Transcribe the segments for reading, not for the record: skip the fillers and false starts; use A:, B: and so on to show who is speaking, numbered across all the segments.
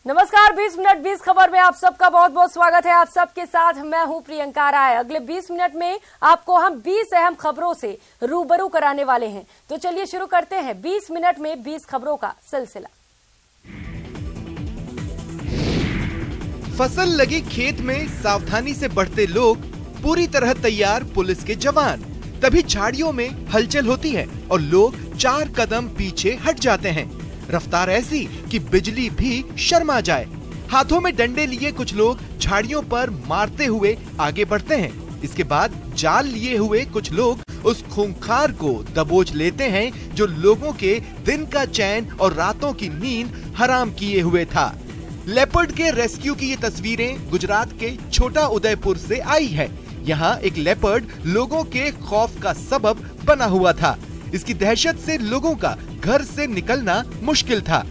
A: नमस्कार, 20 मिनट 20 खबर में आप सबका बहुत बहुत स्वागत है। आप सबके साथ मैं हूं प्रियंका राय। अगले 20 मिनट में आपको हम 20 अहम खबरों से रूबरू कराने वाले हैं। तो चलिए शुरू करते हैं 20 मिनट में 20 खबरों का सिलसिला।
B: फसल लगी खेत में सावधानी से बढ़ते लोग, पूरी तरह तैयार पुलिस के जवान। तभी झाड़ियों में हलचल होती है और लोग 4 कदम पीछे हट जाते हैं। रफ्तार ऐसी कि बिजली भी शर्मा जाए। हाथों में डंडे लिए कुछ लोग झाड़ियों पर मारते हुए आगे बढ़ते हैं। इसके बाद जाल लिए हुए कुछ लोग उस खूंखार को दबोच लेते हैं जो लोगों के दिन का चैन और रातों की नींद हराम किए हुए था। लेपर्ड के रेस्क्यू की ये तस्वीरें गुजरात के छोटा उदयपुर से आई है। यहाँ एक लेपर्ड लोगों के खौफ का सबब बना हुआ था। इसकी दहशत से लोगों का घर से निकलना मुश्किल था।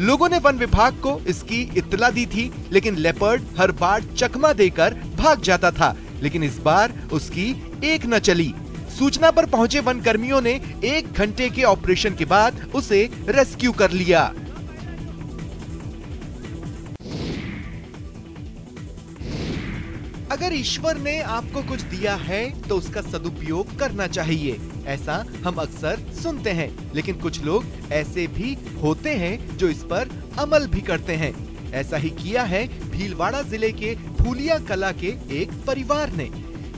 B: लोगों ने वन विभाग को इसकी इत्तला दी थी, लेकिन लेपर्ड हर बार चकमा देकर भाग जाता था। लेकिन इस बार उसकी एक न चली। सूचना पर पहुंचे वन कर्मियों ने 1 घंटे के ऑपरेशन के बाद उसे रेस्क्यू कर लिया। अगर ईश्वर ने आपको कुछ दिया है तो उसका सदुपयोग करना चाहिए, ऐसा हम अक्सर सुनते हैं। लेकिन कुछ लोग ऐसे भी होते हैं जो इस पर अमल भी करते हैं। ऐसा ही किया है भीलवाड़ा जिले के फूलिया कला के एक परिवार ने।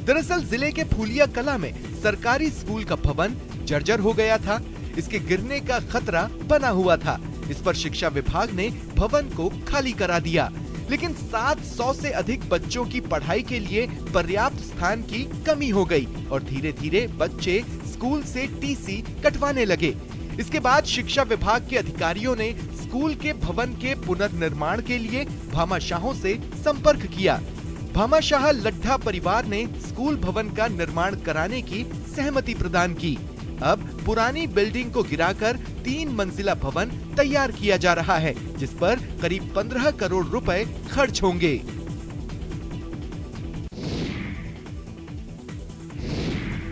B: दरअसल जिले के फूलिया कला में सरकारी स्कूल का भवन जर्जर हो गया था। इसके गिरने का खतरा बना हुआ था। इस पर शिक्षा विभाग ने भवन को खाली करा दिया, लेकिन 700 से अधिक बच्चों की पढ़ाई के लिए पर्याप्त स्थान की कमी हो गई और धीरे धीरे बच्चे स्कूल से टीसी कटवाने लगे। इसके बाद शिक्षा विभाग के अधिकारियों ने स्कूल के भवन के पुनर्निर्माण के लिए भामाशाहों से संपर्क किया। भामाशाह लड्ढा परिवार ने स्कूल भवन का निर्माण कराने की सहमति प्रदान की। अब पुरानी बिल्डिंग को गिराकर 3 मंजिला भवन तैयार किया जा रहा है, जिस पर करीब 15 करोड़ रुपए खर्च होंगे।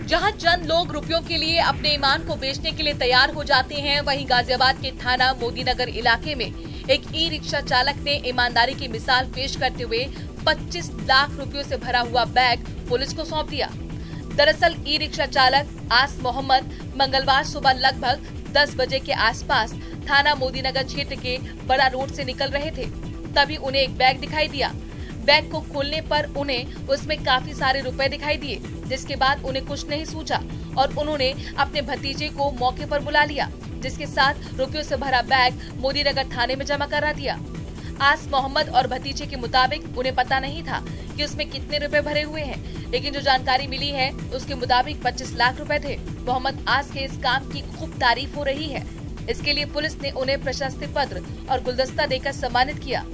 C: जहां चंद लोग रुपयों के लिए अपने ईमान को बेचने के लिए तैयार हो जाते हैं, वहीं गाजियाबाद के थाना मोदीनगर इलाके में एक ई रिक्शा चालक ने ईमानदारी की मिसाल पेश करते हुए 25 लाख रुपयों से भरा हुआ बैग पुलिस को सौंप दिया। दरअसल ई रिक्शा चालक आस मोहम्मद मंगलवार सुबह लगभग 10 बजे के आसपास थाना मोदीनगर क्षेत्र के बड़ा रोड से निकल रहे थे। तभी उन्हें एक बैग दिखाई दिया। बैग को खोलने पर उन्हें उसमें काफी सारे रुपए दिखाई दिए, जिसके बाद उन्हें कुछ नहीं सूझा और उन्होंने अपने भतीजे को मौके पर बुला लिया, जिसके साथ रुपयों से भरा बैग मोदीनगर थाने में जमा करा दिया। आस मोहम्मद और भतीजे के मुताबिक उन्हें पता नहीं था कि उसमें कितने रुपए भरे हुए हैं, लेकिन जो जानकारी मिली है उसके मुताबिक 25 लाख रुपए थे। मोहम्मद आस के इस काम की खूब तारीफ हो रही है। इसके लिए पुलिस ने उन्हें प्रशस्ति पत्र और गुलदस्ता देकर सम्मानित किया।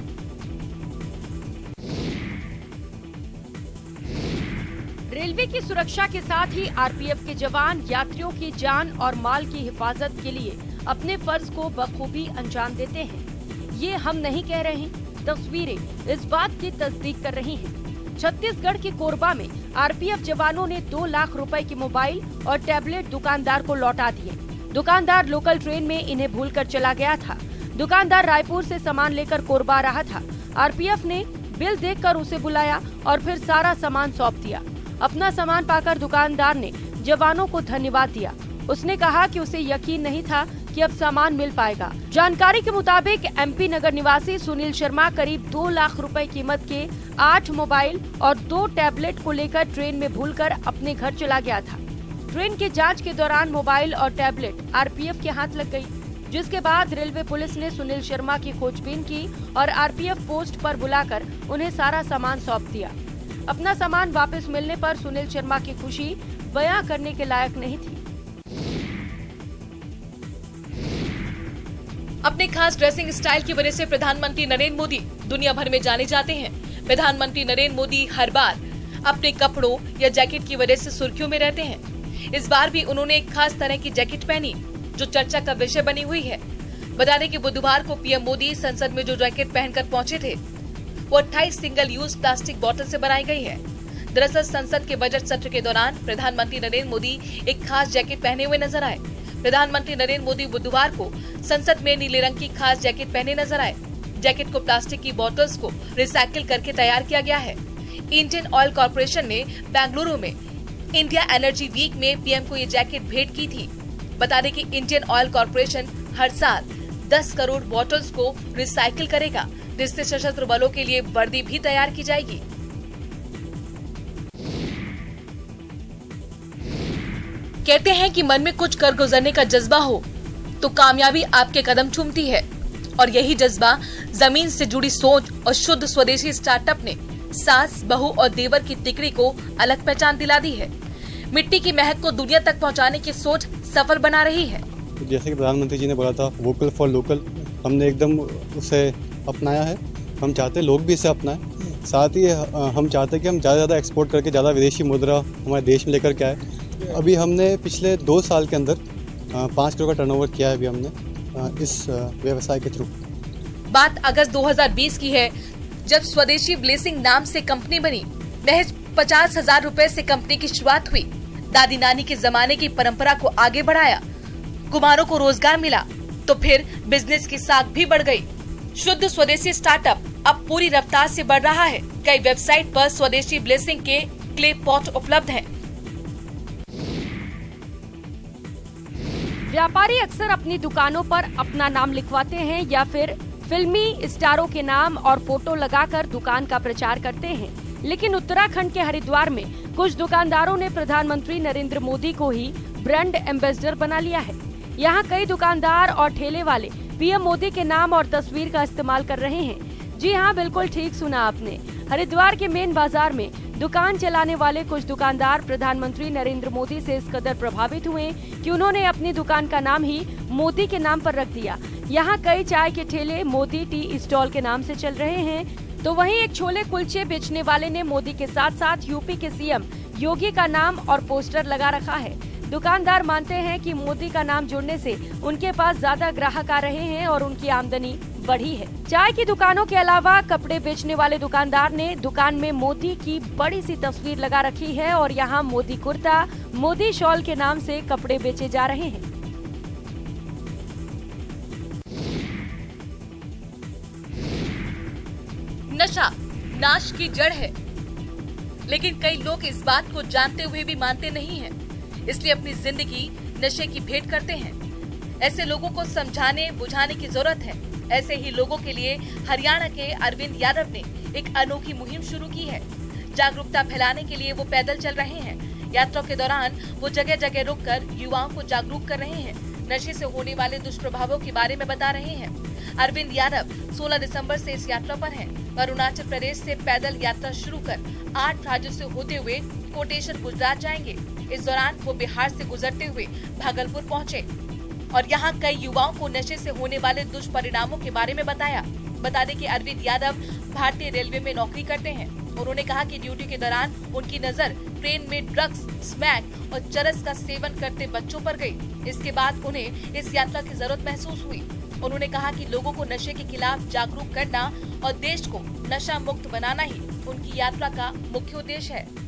A: रेलवे की सुरक्षा के साथ ही आरपीएफ के जवान यात्रियों की जान और माल की हिफाजत के लिए अपने फर्ज को बखूबी अंजाम देते हैं। ये हम नहीं कह रहे हैं, तस्वीरें इस बात की तस्दीक कर रही हैं। छत्तीसगढ़ के कोरबा में आरपीएफ जवानों ने 2 लाख रुपए के मोबाइल और टैबलेट दुकानदार को लौटा दिए। दुकानदार लोकल ट्रेन में इन्हें भूलकर चला गया था। दुकानदार रायपुर से सामान लेकर कोरबा आ रहा था। आरपीएफ ने बिल देखकर उसे बुलाया और फिर सारा सामान सौंप दिया। अपना सामान पाकर दुकानदार ने जवानों को धन्यवाद दिया। उसने कहा कि उसे यकीन नहीं था कि अब सामान मिल पाएगा। जानकारी के मुताबिक एमपी नगर निवासी सुनील शर्मा करीब 2 लाख रुपए कीमत के 8 मोबाइल और 2 टैबलेट को लेकर ट्रेन में भूलकर अपने घर चला गया था। ट्रेन के जांच के दौरान मोबाइल और टैबलेट आरपीएफ के हाथ लग गई, जिसके बाद रेलवे पुलिस ने सुनील शर्मा की खोजबीन की और आरपीएफ पोस्ट पर बुलाकर उन्हें सारा सामान सौंप दिया। अपना सामान वापस मिलने पर सुनील शर्मा की खुशी बयां करने के लायक नहीं थी।
C: अपने खास ड्रेसिंग स्टाइल की वजह से प्रधानमंत्री नरेंद्र मोदी दुनिया भर में जाने जाते हैं। प्रधानमंत्री नरेंद्र मोदी हर बार अपने कपड़ों या जैकेट की वजह से सुर्खियों में रहते हैं। इस बार भी उन्होंने एक खास तरह की जैकेट पहनी जो चर्चा का विषय बनी हुई है। बता दें कि बुधवार को पीएम मोदी संसद में जो जैकेट पहनकर पहुंचे थे वो 28 सिंगल यूज प्लास्टिक बोतल से बनाई गई है। दरअसल संसद के बजट सत्र के दौरान प्रधानमंत्री नरेंद्र मोदी एक खास जैकेट पहने हुए नजर आए। प्रधानमंत्री नरेंद्र मोदी बुधवार को संसद में नीले रंग की खास जैकेट पहने नजर आए। जैकेट को प्लास्टिक की बोतल्स को रिसाइकिल करके तैयार किया गया है। इंडियन ऑयल कॉर्पोरेशन ने बेंगलुरु में इंडिया एनर्जी वीक में पीएम को ये जैकेट भेंट की थी। बता दें कि इंडियन ऑयल कॉर्पोरेशन हर साल 10 करोड़ बॉटल्स को रिसाइकिल करेगा, जिससे सशस्त्र बलों के लिए वर्दी भी तैयार की जाएगी। कहते हैं कि मन में कुछ कर गुजरने का जज्बा हो तो कामयाबी आपके कदम चूमती है, और यही जज्बा जमीन से जुड़ी सोच और शुद्ध स्वदेशी स्टार्टअप ने सास, बहू और देवर की तिकड़ी को अलग पहचान दिला दी है। मिट्टी की महक को दुनिया तक पहुंचाने की सोच सफल बना रही है।
D: जैसे कि प्रधानमंत्री जी ने बोला था वोकल फॉर लोकल, हमने एकदम उसे अपनाया है। हम चाहते लोग भी इसे अपनाएं। साथ ही हम चाहते कि हम ज़्यादा से ज़्यादा एक्सपोर्ट करके ज़्यादा विदेशी मुद्रा हमारे देश में लेकर के आए। अभी हमने पिछले 2 साल के अंदर 5 करोड़ का टर्नओवर किया है अभी हमने इस व्यवसाय के थ्रू।
C: बात अगस्त 2020 की है, जब स्वदेशी ब्लेसिंग नाम से कंपनी बनी। महज 50,000 रुपए से कंपनी की शुरुआत हुई। दादी नानी के जमाने की परंपरा को आगे बढ़ाया, कुम्हारों को रोजगार मिला, तो फिर बिजनेस की साख भी बढ़ गई। शुद्ध स्वदेशी स्टार्टअप अब पूरी रफ्तार से बढ़ रहा है। कई वेबसाइट पर स्वदेशी ब्लेसिंग के क्ले पॉट उपलब्ध हैं।
A: व्यापारी अक्सर अपनी दुकानों पर अपना नाम लिखवाते हैं या फिर फिल्मी स्टारों के नाम और फोटो लगाकर दुकान का प्रचार करते हैं। लेकिन उत्तराखंड के हरिद्वार में कुछ दुकानदारों ने प्रधानमंत्री नरेंद्र मोदी को ही ब्रांड एम्बेसडर बना लिया है। यहाँ कई दुकानदार और ठेले वाले पीएम मोदी के नाम और तस्वीर का इस्तेमाल कर रहे हैं। जी हाँ, बिल्कुल ठीक सुना आपने। हरिद्वार के मेन बाजार में दुकान चलाने वाले कुछ दुकानदार प्रधानमंत्री नरेंद्र मोदी से इस कदर प्रभावित हुए कि उन्होंने अपनी दुकान का नाम ही मोदी के नाम पर रख दिया। यहाँ कई चाय के ठेले मोदी टी स्टॉल के नाम से चल रहे हैं, तो वहीं एक छोले कुलचे बेचने वाले ने मोदी के साथ साथ यूपी के सीएम योगी का नाम और पोस्टर लगा रखा है। दुकानदार मानते हैं कि मोदी का नाम जुड़ने से उनके पास ज्यादा ग्राहक आ रहे हैं और उनकी आमदनी बढ़ी है। चाय की दुकानों के अलावा कपड़े बेचने वाले दुकानदार ने दुकान में मोदी की बड़ी सी तस्वीर लगा रखी है और यहाँ मोदी कुर्ता, मोदी शॉल के नाम से कपड़े बेचे जा रहे हैं।
C: नशा नाश की जड़ है, लेकिन कई लोग इस बात को जानते हुए भी मानते नहीं हैं, इसलिए अपनी जिंदगी नशे की भेंट करते हैं। ऐसे लोगों को समझाने बुझाने की जरूरत है। ऐसे ही लोगों के लिए हरियाणा के अरविंद यादव ने एक अनोखी मुहिम शुरू की है। जागरूकता फैलाने के लिए वो पैदल चल रहे हैं। यात्रा के दौरान वो जगह जगह रुककर युवाओं को जागरूक कर रहे हैं, नशे से होने वाले दुष्प्रभावों के बारे में बता रहे हैं। अरविंद यादव 16 दिसंबर से इस यात्रा पर हैं। अरुणाचल प्रदेश से पैदल यात्रा शुरू कर 8 राज्यों से होते हुए कोटेश्वर गुजरात जाएंगे। इस दौरान वो बिहार से गुजरते हुए भागलपुर पहुंचे और यहाँ कई युवाओं को नशे से होने वाले दुष्परिणामों के बारे में बताया। बता दें कि अरविंद यादव भारतीय रेलवे में नौकरी करते हैं। उन्होंने कहा कि ड्यूटी के दौरान उनकी नजर ट्रेन में ड्रग्स, स्मैक और चरस का सेवन करते बच्चों पर गई। इसके बाद उन्हें इस यात्रा की जरूरत महसूस हुई। उन्होंने कहा कि लोगों को नशे के खिलाफ जागरूक करना और देश को नशा मुक्त बनाना ही उनकी यात्रा का मुख्य उद्देश्य है।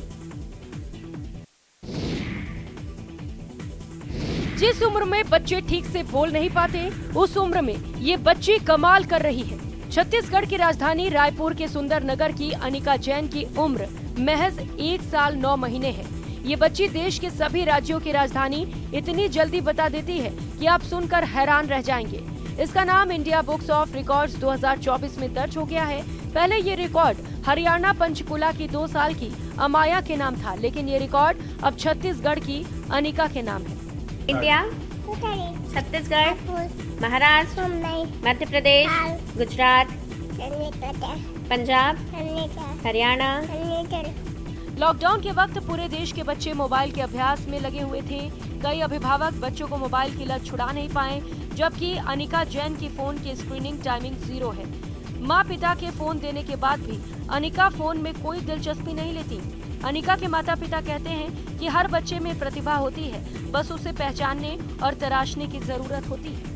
A: जिस उम्र में बच्चे ठीक से बोल नहीं पाते, उस उम्र में ये बच्ची कमाल कर रही है। छत्तीसगढ़ की राजधानी रायपुर के सुंदर नगर की अनिका जैन की उम्र महज 1 साल 9 महीने है। ये बच्ची देश के सभी राज्यों की राजधानी इतनी जल्दी बता देती है कि आप सुनकर हैरान रह जाएंगे। इसका नाम इंडिया बुक्स ऑफ रिकॉर्ड्स 2024 में दर्ज हो गया है। पहले ये रिकॉर्ड हरियाणा पंचकुला की 2 साल की अमाया के नाम था, लेकिन ये रिकॉर्ड अब छत्तीसगढ़ की अनिका के नाम है।
E: इंडिया, छत्तीसगढ़, महाराष्ट्र, मध्य प्रदेश, गुजरात, पंजाब, हरियाणा।
A: लॉकडाउन के वक्त पूरे देश के बच्चे मोबाइल के अभ्यास में लगे हुए थे। कई अभिभावक बच्चों को मोबाइल की लत छुड़ा नहीं पाए, जबकि अनिका जैन की फोन की स्क्रीनिंग टाइमिंग 0 है। माँ पिता के फोन देने के बाद भी अनिका फोन में कोई दिलचस्पी नहीं लेती। अनिका के माता पिता कहते हैं कि हर बच्चे में प्रतिभा होती है, बस उसे पहचानने और तराशने की जरूरत होती है।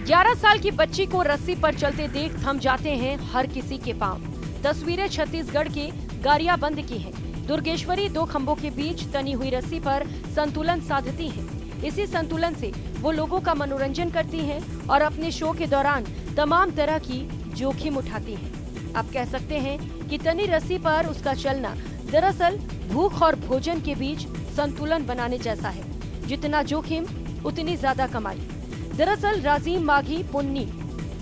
A: 11 साल की बच्ची को रस्सी पर चलते देख थम जाते हैं हर किसी के पांव। तस्वीरें छत्तीसगढ़ के गारियाबंद की हैं। दुर्गेश्वरी 2 खंभों के बीच तनी हुई रस्सी पर संतुलन साधती हैं। इसी संतुलन से वो लोगों का मनोरंजन करती हैं और अपने शो के दौरान तमाम तरह की जोखिम उठाती हैं। आप कह सकते हैं कि तनी रस्सी पर उसका चलना दरअसल भूख और भोजन के बीच संतुलन बनाने जैसा है। जितना जोखिम उतनी ज्यादा कमाई। दरअसल राजिम माघी पुन्नी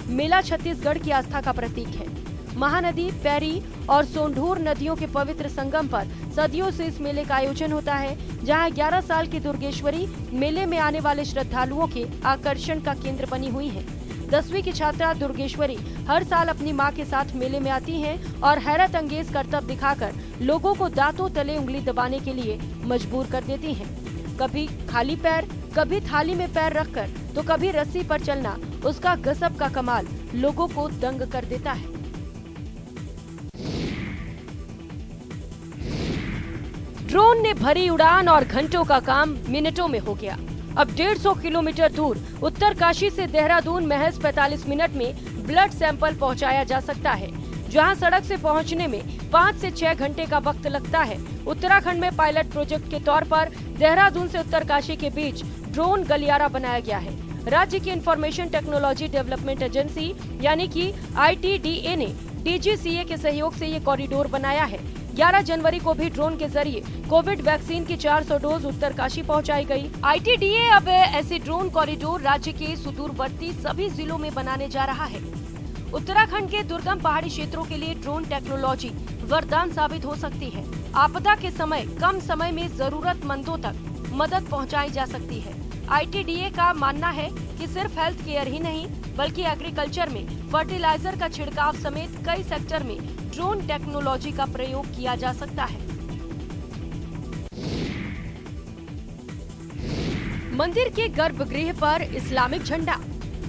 A: मेला छत्तीसगढ़ की आस्था का प्रतीक है। महानदी, पैरी और सोंढूर नदियों के पवित्र संगम पर सदियों से इस मेले का आयोजन होता है, जहां 11 साल की दुर्गेश्वरी मेले में आने वाले श्रद्धालुओं के आकर्षण का केंद्र बनी हुई है। 10वीं की छात्रा दुर्गेश्वरी हर साल अपनी मां के साथ मेले में आती हैं और हैरत अंगेज करतब दिखाकर लोगों को दांतों तले उंगली दबाने के लिए मजबूर कर देती हैं। कभी खाली पैर, कभी थाली में पैर रखकर, तो कभी रस्सी पर चलना उसका गजब का कमाल लोगों को दंग कर देता है। ड्रोन ने भरी उड़ान और घंटों का काम मिनटों में हो गया। अब 150 किलोमीटर दूर उत्तरकाशी से देहरादून महज 45 मिनट में ब्लड सैंपल पहुंचाया जा सकता है, जहां सड़क से पहुंचने में 5 से 6 घंटे का वक्त लगता है। उत्तराखंड में पायलट प्रोजेक्ट के तौर पर देहरादून से उत्तरकाशी के बीच ड्रोन गलियारा बनाया गया है। राज्य की इंफॉर्मेशन टेक्नोलॉजी डेवलपमेंट एजेंसी यानी कि ITDA ने DGCA के सहयोग से ये कॉरिडोर बनाया है। 11 जनवरी को भी ड्रोन के जरिए कोविड वैक्सीन की 400 डोज उत्तरकाशी पहुंचाई गई। ITDA अब ऐसे ड्रोन कॉरिडोर राज्य के सुदूरवर्ती सभी जिलों में बनाने जा रहा है। उत्तराखंड के दुर्गम पहाड़ी क्षेत्रों के लिए ड्रोन टेक्नोलॉजी वरदान साबित हो सकती है। आपदा के समय कम समय में जरूरतमंदों तक मदद पहुंचाई जा सकती है। ITDA का मानना है कि सिर्फ हेल्थ केयर ही नहीं, बल्कि एग्रीकल्चर में फर्टिलाइजर का छिड़काव समेत कई सेक्टर में ड्रोन टेक्नोलॉजी का प्रयोग किया जा सकता है। मंदिर के गर्भगृह पर इस्लामिक झंडा,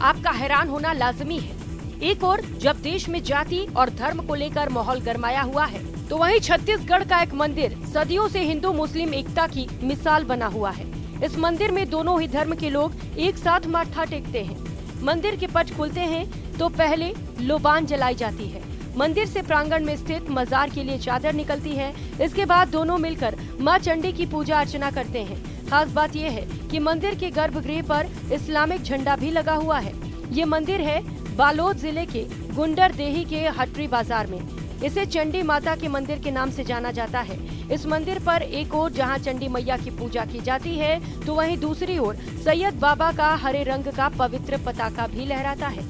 A: आपका हैरान होना लाजमी है। एक ओर जब देश में जाति और धर्म को लेकर माहौल गरमाया हुआ है, तो वहीं छत्तीसगढ़ का एक मंदिर सदियों से हिंदू मुस्लिम एकता की मिसाल बना हुआ है। इस मंदिर में दोनों ही धर्म के लोग एक साथ माथा टेकते हैं। मंदिर के पट खुलते हैं तो पहले लोबान जलाई जाती है। मंदिर से प्रांगण में स्थित मजार के लिए चादर निकलती है। इसके बाद दोनों मिलकर मां चंडी की पूजा अर्चना करते हैं। खास बात यह है कि मंदिर के गर्भगृह पर इस्लामिक झंडा भी लगा हुआ है। ये मंदिर है बालोद जिले के गुंडरदेही के हटरी बाजार में। इसे चंडी माता के मंदिर के नाम से जाना जाता है। इस मंदिर पर एक ओर जहां चंडी मैया की पूजा की जाती है, तो वहीं दूसरी ओर सैयद बाबा का हरे रंग का पवित्र पताका भी लहराता है।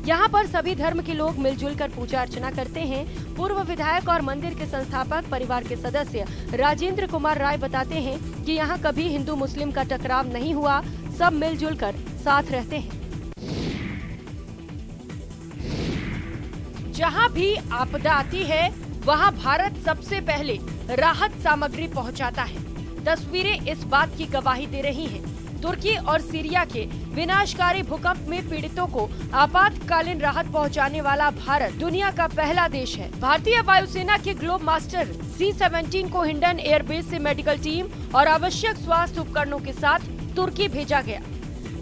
A: यहाँ पर सभी धर्म के लोग मिलजुल कर पूजा अर्चना करते हैं। पूर्व विधायक और मंदिर के संस्थापक परिवार के सदस्य राजेंद्र कुमार राय बताते हैं कि यहाँ कभी हिंदू मुस्लिम का टकराव नहीं हुआ, सब मिलजुल कर साथ रहते हैं। जहाँ भी आपदा आती है, वहाँ भारत सबसे पहले राहत सामग्री पहुँचाता है। तस्वीरें इस बात की गवाही दे रही हैं। तुर्की और सीरिया के विनाशकारी भूकंप में पीड़ितों को आपातकालीन राहत पहुंचाने वाला भारत दुनिया का पहला देश है। भारतीय वायुसेना के ग्लोब मास्टर C-17 को हिंडन एयरबेस से मेडिकल टीम और आवश्यक स्वास्थ्य उपकरणों के साथ तुर्की भेजा गया।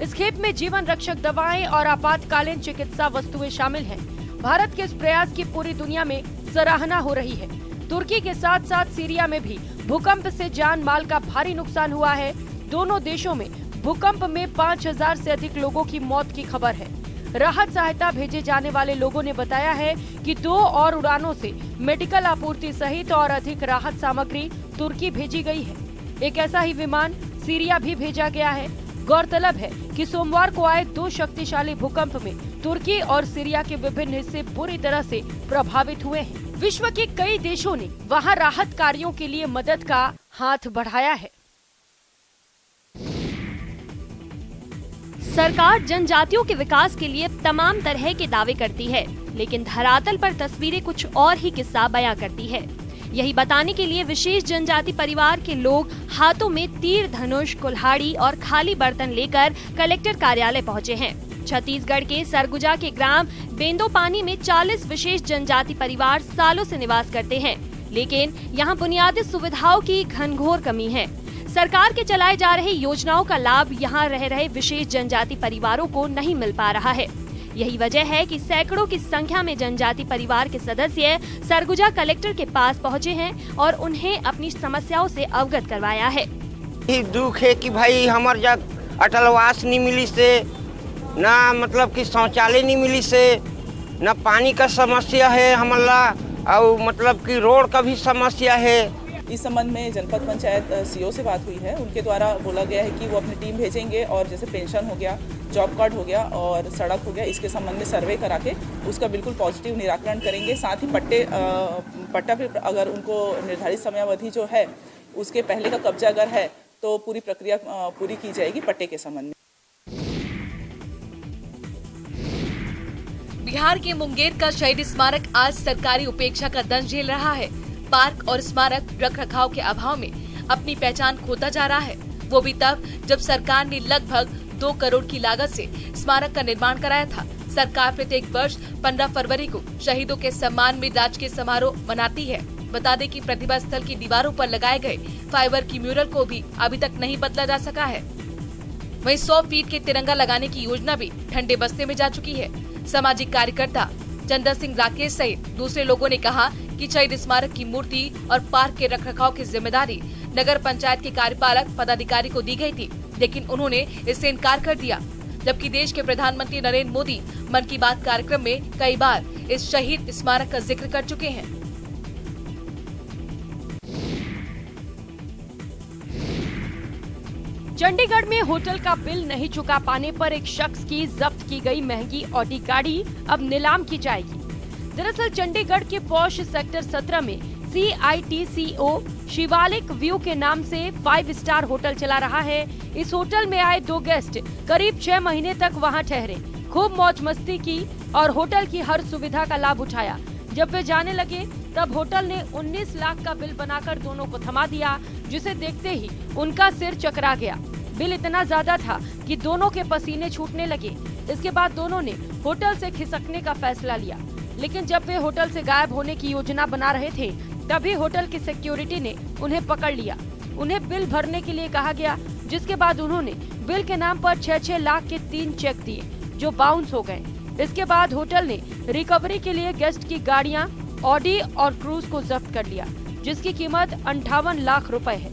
A: इस खेप में जीवन रक्षक दवाएं और आपातकालीन चिकित्सा वस्तुएं शामिल हैं। भारत के इस प्रयास की पूरी दुनिया में सराहना हो रही है। तुर्की के साथ साथ सीरिया में भी भूकंप से जान माल का भारी नुकसान हुआ है। दोनों देशों में भूकंप में 5000 से अधिक लोगों की मौत की खबर है। राहत सहायता भेजे जाने वाले लोगों ने बताया है कि 2 और उड़ानों से मेडिकल आपूर्ति सहित और अधिक राहत सामग्री तुर्की भेजी गई है। एक ऐसा ही विमान सीरिया भी भेजा गया है। गौरतलब है कि सोमवार को आए 2 शक्तिशाली भूकंप में तुर्की और सीरिया के विभिन्न हिस्से बुरी तरह से प्रभावित हुए हैं। विश्व के कई देशों ने वहां राहत कार्यों के लिए मदद का हाथ बढ़ाया है।
F: सरकार जनजातियों के विकास के लिए तमाम तरह के दावे करती है, लेकिन धरातल पर तस्वीरें कुछ और ही किस्सा बयां करती है। यही बताने के लिए विशेष जनजाति परिवार के लोग हाथों में तीर धनुष, कुल्हाड़ी और खाली बर्तन लेकर कलेक्टर कार्यालय पहुंचे हैं। छत्तीसगढ़ के सरगुजा के ग्राम बेंदोपानी में 40 विशेष जनजाति परिवार सालों से निवास करते हैं, लेकिन यहाँ बुनियादी सुविधाओं की घनघोर कमी है। सरकार के चलाए जा रहे योजनाओं का लाभ यहाँ रह रहे विशेष जनजाति परिवारों को नहीं मिल पा रहा है। यही वजह है कि सैकड़ों की संख्या में जनजाति परिवार के सदस्य सरगुजा कलेक्टर के पास पहुँचे हैं और उन्हें अपनी समस्याओं से अवगत करवाया है।
G: ही दुख है कि भाई हमार जग अटलवास नहीं मिली से, ना मतलब कि शौचालय नहीं मिली से, ना पानी का समस्या है हमारा, और मतलब कि रोड का भी समस्या है।
H: इस संबंध में जनपद पंचायत सीओ से बात हुई है। उनके द्वारा बोला गया है कि वो अपनी टीम भेजेंगे और जैसे पेंशन हो गया, जॉब कार्ड हो गया और सड़क हो गया, इसके संबंध में सर्वे करा के उसका बिल्कुल पॉजिटिव निराकरण करेंगे। साथ ही पट्टा पे अगर उनको निर्धारित समयावधि जो है उसके पहले का कब्जा अगर है तो पूरी प्रक्रिया पूरी की जाएगी पट्टे के संबंध में।
C: बिहार के मुंगेर का शहीद स्मारक आज सरकारी उपेक्षा का दंश झेल रहा है। पार्क और स्मारक रख रखाव के अभाव में अपनी पहचान खोता जा रहा है, वो भी तब जब सरकार ने लगभग 2 करोड़ की लागत से स्मारक का निर्माण कराया था। सरकार प्रत्येक वर्ष 15 फरवरी को शहीदों के सम्मान में राजकीय समारोह मनाती है। बता दें कि प्रतिभा स्थल की दीवारों पर लगाए गए फाइबर की म्यूरल को भी अभी तक नहीं बदला जा सका है। वहीं 100 फीट के तिरंगा लगाने की योजना भी ठंडे बस्ते में जा चुकी है। सामाजिक कार्यकर्ता चंदर सिंह राकेश सहित दूसरे लोगों ने कहा कि शहीद स्मारक की मूर्ति और पार्क के रखरखाव की जिम्मेदारी नगर पंचायत के कार्यपालक पदाधिकारी को दी गई थी, लेकिन उन्होंने इससे इनकार कर दिया। जबकि देश के प्रधानमंत्री नरेंद्र मोदी मन की बात कार्यक्रम में कई बार इस शहीद स्मारक का जिक्र कर चुके हैं।
A: चंडीगढ़ में होटल का बिल नहीं चुका पाने पर एक शख्स की जब्त की गई महंगी ऑडी गाड़ी अब नीलाम की जाएगी। दरअसल चंडीगढ़ के पॉश सेक्टर 17 में CITCO शिवालिक व्यू के नाम से 5 स्टार होटल चला रहा है। इस होटल में आए 2 गेस्ट करीब 6 महीने तक वहां ठहरे, खूब मौज मस्ती की और होटल की हर सुविधा का लाभ उठाया। जब वे जाने लगे तब होटल ने 19 लाख का बिल बनाकर दोनों को थमा दिया, जिसे देखते ही उनका सिर चकरा गया। बिल इतना ज्यादा था कि दोनों के पसीने छूटने लगे। इसके बाद दोनों ने होटल से खिसकने का फैसला लिया, लेकिन जब वे होटल से गायब होने की योजना बना रहे थे तभी होटल की सिक्योरिटी ने उन्हें पकड़ लिया। उन्हें बिल भरने के लिए कहा गया, जिसके बाद उन्होंने बिल के नाम पर 6-6 लाख के 3 चेक दिए जो बाउंस हो गए। इसके बाद होटल ने रिकवरी के लिए गेस्ट की गाड़ियां, ऑडी और क्रूज को जब्त कर लिया, जिसकी कीमत 58 लाख रुपए है।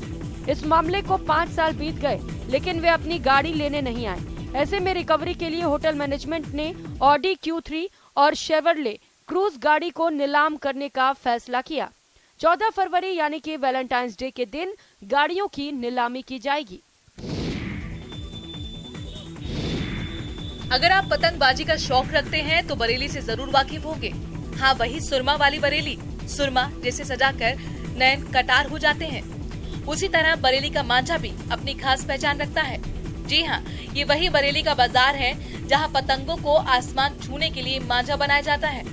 A: इस मामले को 5 साल बीत गए, लेकिन वे अपनी गाड़ी लेने नहीं आए। ऐसे में रिकवरी के लिए होटल मैनेजमेंट ने ऑडी Q3 और शेवरले क्रूज गाड़ी को नीलाम करने का फैसला किया। 14 फरवरी यानी कि वैलेंटाइंस डे के दिन गाड़ियों की नीलामी की जाएगी।
C: अगर आप पतंगबाजी का शौक रखते हैं तो बरेली से जरूर वाकिफ होंगे। हाँ, वही सुरमा वाली बरेली, सुरमा जिसे सजाकर नयन कटार हो जाते हैं। उसी तरह बरेली का मांझा भी अपनी खास पहचान रखता है। जी हाँ, ये वही बरेली का बाजार है जहाँ पतंगों को आसमान छूने के लिए मांझा बनाया जाता है।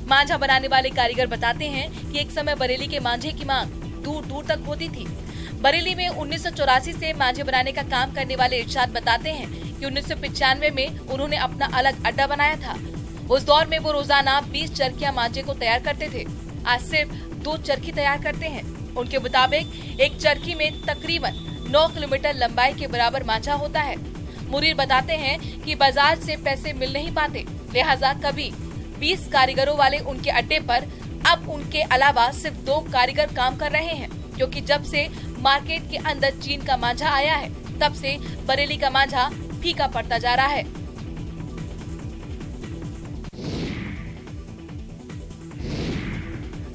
C: मांझा बनाने वाले कारीगर बताते हैं कि एक समय बरेली के मांझे की मांग दूर दूर तक होती थी। बरेली में 1984 से मांझे बनाने का काम करने वाले इरशाद बताते हैं कि 1995 में उन्होंने अपना अलग अड्डा बनाया था। उस दौर में वो रोजाना 20 चरखियां मांझे को तैयार करते थे। आज सिर्फ 2 चरखी तैयार करते हैं। उनके मुताबिक एक चरखी में तकरीबन 9 किलोमीटर लंबाई के बराबर मांझा होता है। मुरीर बताते हैं कि बाजार से पैसे मिल नहीं पाते, लिहाजा कभी 20 कारीगरों वाले उनके अड्डे पर अब उनके अलावा सिर्फ 2 कारीगर काम कर रहे हैं, क्योंकि जब से मार्केट के अंदर चीन का मांझा आया है तब से बरेली का मांझा फीका पड़ता जा रहा है।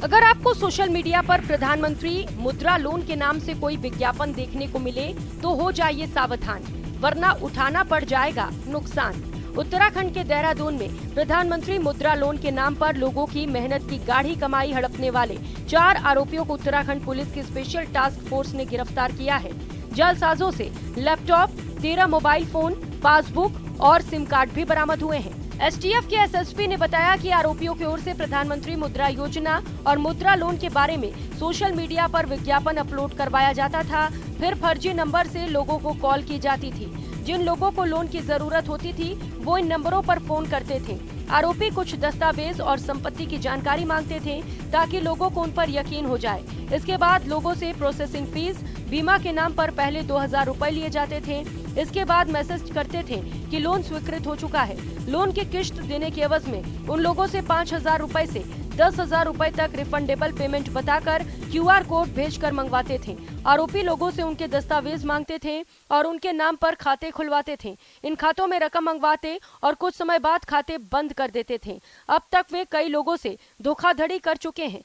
A: अगर आपको सोशल मीडिया पर प्रधानमंत्री मुद्रा लोन के नाम से कोई विज्ञापन देखने को मिले तो हो जाइए सावधान, वरना उठाना पड़ जाएगा नुकसान। उत्तराखंड के देहरादून में प्रधानमंत्री मुद्रा लोन के नाम पर लोगों की मेहनत की गाढ़ी कमाई हड़पने वाले 4 आरोपियों को उत्तराखंड पुलिस की स्पेशल टास्क फोर्स ने गिरफ्तार किया है। जालसाजों से लैपटॉप, 13 मोबाइल फोन, पासबुक और सिम कार्ड भी बरामद हुए हैं। STF के SSP ने बताया कि आरोपियों की ओर से प्रधानमंत्री मुद्रा योजना और मुद्रा लोन के बारे में सोशल मीडिया पर विज्ञापन अपलोड करवाया जाता था, फिर फर्जी नंबर से लोगों को कॉल की जाती थी। जिन लोगों को लोन की जरूरत होती थी वो इन नंबरों पर फोन करते थे। आरोपी कुछ दस्तावेज और संपत्ति की जानकारी मांगते थे ताकि लोगों को उन पर यकीन हो जाए। इसके बाद लोगों से प्रोसेसिंग फीस, बीमा के नाम पर पहले 2000 रुपए लिए जाते थे। इसके बाद मैसेज करते थे कि लोन स्वीकृत हो चुका है। लोन की किश्त देने की एवज में उन लोगों से 5000 रुपए से 10,000 रुपए तक रिफंडेबल पेमेंट बताकर QR कोड भेजकर मंगवाते थे। आरोपी लोगों से उनके दस्तावेज मांगते थे और उनके नाम पर खाते खुलवाते थे। इन खातों में रकम मंगवाते और कुछ समय बाद खाते बंद कर देते थे। अब तक वे कई लोगों से धोखाधड़ी कर चुके हैं।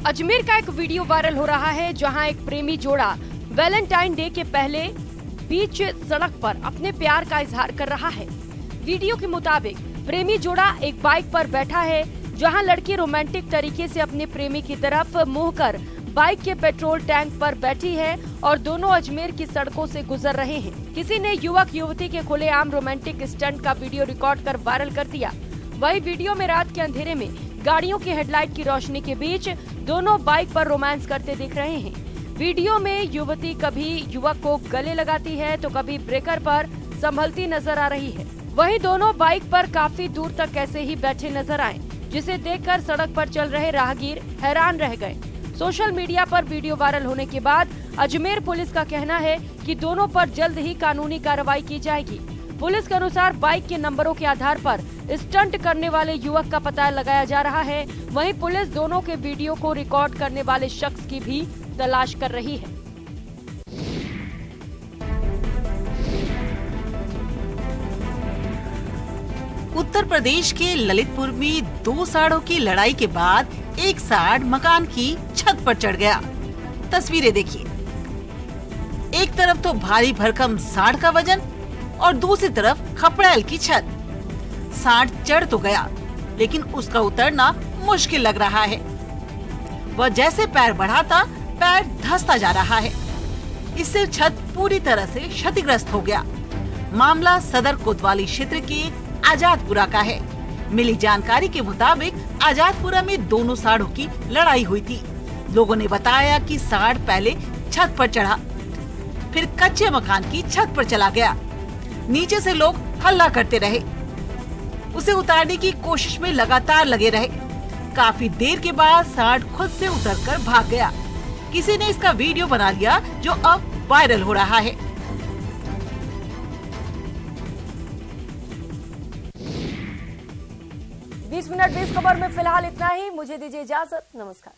A: अजमेर का एक वीडियो वायरल हो रहा है, जहां एक प्रेमी जोड़ा वैलेंटाइन डे के पहले बीच सड़क पर अपने प्यार का इजहार कर रहा है। वीडियो के मुताबिक प्रेमी जोड़ा एक बाइक पर बैठा है, जहां लड़की रोमांटिक तरीके से अपने प्रेमी की तरफ मुंह कर बाइक के पेट्रोल टैंक पर बैठी है और दोनों अजमेर की सड़कों से गुजर रहे हैं। किसी ने युवक युवती के खुलेआम रोमांटिक स्टंट का वीडियो रिकॉर्ड कर वायरल कर दिया। वही वीडियो में रात के अंधेरे में गाड़ियों की हेडलाइट की रोशनी के बीच दोनों बाइक पर रोमांस करते दिख रहे हैं। वीडियो में युवती कभी युवक को गले लगाती है तो कभी ब्रेकर पर संभलती नजर आ रही है। वहीं दोनों बाइक पर काफी दूर तक ऐसे ही बैठे नजर आए, जिसे देखकर सड़क पर चल रहे राहगीर हैरान रह गए। सोशल मीडिया पर वीडियो वायरल होने के बाद अजमेर पुलिस का कहना है कि दोनों पर जल्द ही कानूनी कार्रवाई की जाएगी। पुलिस के अनुसार बाइक के नंबरों के आधार पर स्टंट करने वाले युवक का पता लगाया जा रहा है। वहीं पुलिस दोनों के वीडियो को रिकॉर्ड करने वाले शख्स की भी तलाश कर रही है।
I: उत्तर प्रदेश के ललितपुर में 2 साड़ों की लड़ाई के बाद एक साड़ मकान की छत पर चढ़ गया। तस्वीरें देखिए। एक तरफ तो भारी भरकम साड़ का वजन और दूसरी तरफ खपड़ैल की छत। साड़ चढ़ तो गया, लेकिन उसका उतरना मुश्किल लग रहा है। वह जैसे पैर बढ़ाता पैर धंसता जा रहा है। इससे छत पूरी तरह से क्षतिग्रस्त हो गया। मामला सदर कोतवाली क्षेत्र के आजादपुरा का है। मिली जानकारी के मुताबिक आजादपुरा में दोनों साड़ों की लड़ाई हुई थी। लोगों ने बताया कि साड़ पहले छत पर चढ़ा, फिर कच्चे मकान की छत पर चला गया। नीचे से लोग हल्ला करते रहे। उसे उतारने की कोशिश में लगातार लगे रहे। काफी देर के बाद साड़ खुद से उतरकर भाग गया। किसी ने इसका वीडियो बना लिया, जो अब वायरल हो रहा है।
A: बीस मिनट 20 खबर में फिलहाल इतना ही। मुझे दीजिए इजाजत। नमस्कार।